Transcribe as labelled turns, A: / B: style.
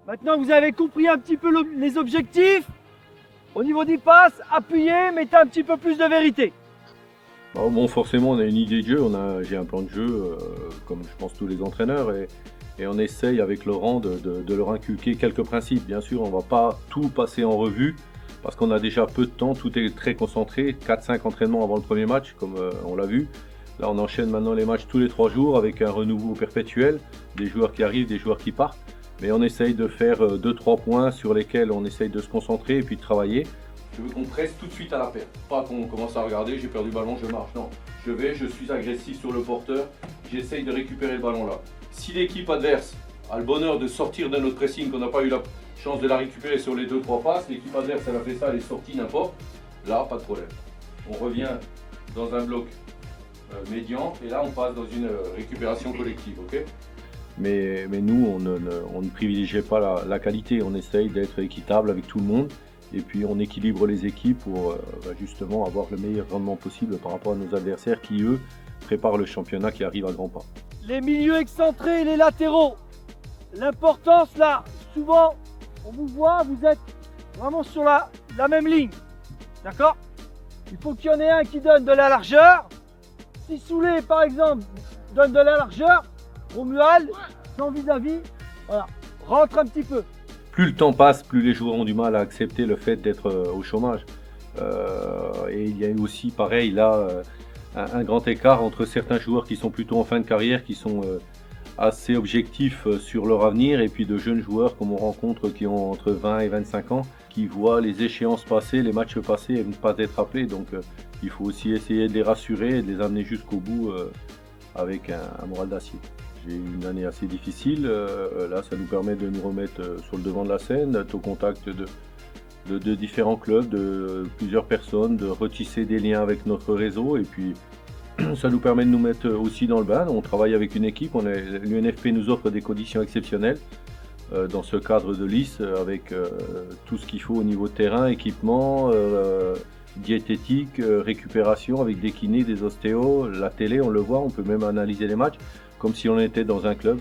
A: Maintenant, vous avez compris un petit peu les objectifs. Au niveau des passes, appuyez, mettez un petit peu plus de vérité.
B: Bon, forcément, on a une idée de jeu, j'ai un plan de jeu, comme je pense tous les entraîneurs, et on essaye avec Laurent de leur inculquer quelques principes. Bien sûr, on ne va pas tout passer en revue, parce qu'on a déjà peu de temps, tout est très concentré, 4-5 entraînements avant le premier match, comme on l'a vu. Là, on enchaîne maintenant les matchs tous les 3 jours, avec un renouveau perpétuel, des joueurs qui arrivent, des joueurs qui partent. Mais on essaye de faire 2-3 points sur lesquels on essaye de se concentrer et puis de travailler. Je veux qu'on presse tout de suite à la perte. Pas qu'on commence à regarder, j'ai perdu le ballon, je marche. Non, je suis agressif sur le porteur, j'essaye de récupérer le ballon là. Si l'équipe adverse a le bonheur de sortir de notre pressing, qu'on n'a pas eu la chance de la récupérer sur les 2-3 passes, l'équipe adverse elle a fait ça, elle est sortie n'importe, là pas de problème. On revient dans un bloc médian et là on passe dans une récupération collective, ok ? Mais nous, on ne privilégie pas la qualité, on essaye d'être équitable avec tout le monde. Et puis on équilibre les équipes pour justement avoir le meilleur rendement possible par rapport à nos adversaires qui, eux, préparent le championnat qui arrive à grands pas.
A: Les milieux excentrés et les latéraux. L'importance là, souvent, on vous voit, vous êtes vraiment sur la même ligne. D'accord ? Il faut qu'il y en ait un qui donne de la largeur. Si Soulé, par exemple, donne de la largeur, Romuald, son vis-à-vis, voilà, rentre un petit peu.
B: Plus le temps passe, plus les joueurs ont du mal à accepter le fait d'être au chômage. Et il y a aussi, pareil, là, un grand écart entre certains joueurs qui sont plutôt en fin de carrière, qui sont assez objectifs sur leur avenir, et puis de jeunes joueurs comme on rencontre qui ont entre 20 et 25 ans, qui voient les échéances passer, les matchs passer et ne pas être appelés. Donc il faut aussi essayer de les rassurer et de les amener jusqu'au bout avec un moral d'acier. J'ai eu une année assez difficile, là ça nous permet de nous remettre sur le devant de la scène, d'être au contact de différents clubs, de plusieurs personnes, de retisser des liens avec notre réseau et puis ça nous permet de nous mettre aussi dans le bain. On travaille avec une équipe, l'UNFP nous offre des conditions exceptionnelles dans ce cadre de lice avec tout ce qu'il faut au niveau terrain, équipement, diététique, récupération avec des kinés, des ostéos, la télé on le voit, on peut même analyser les matchs comme si on était dans un club.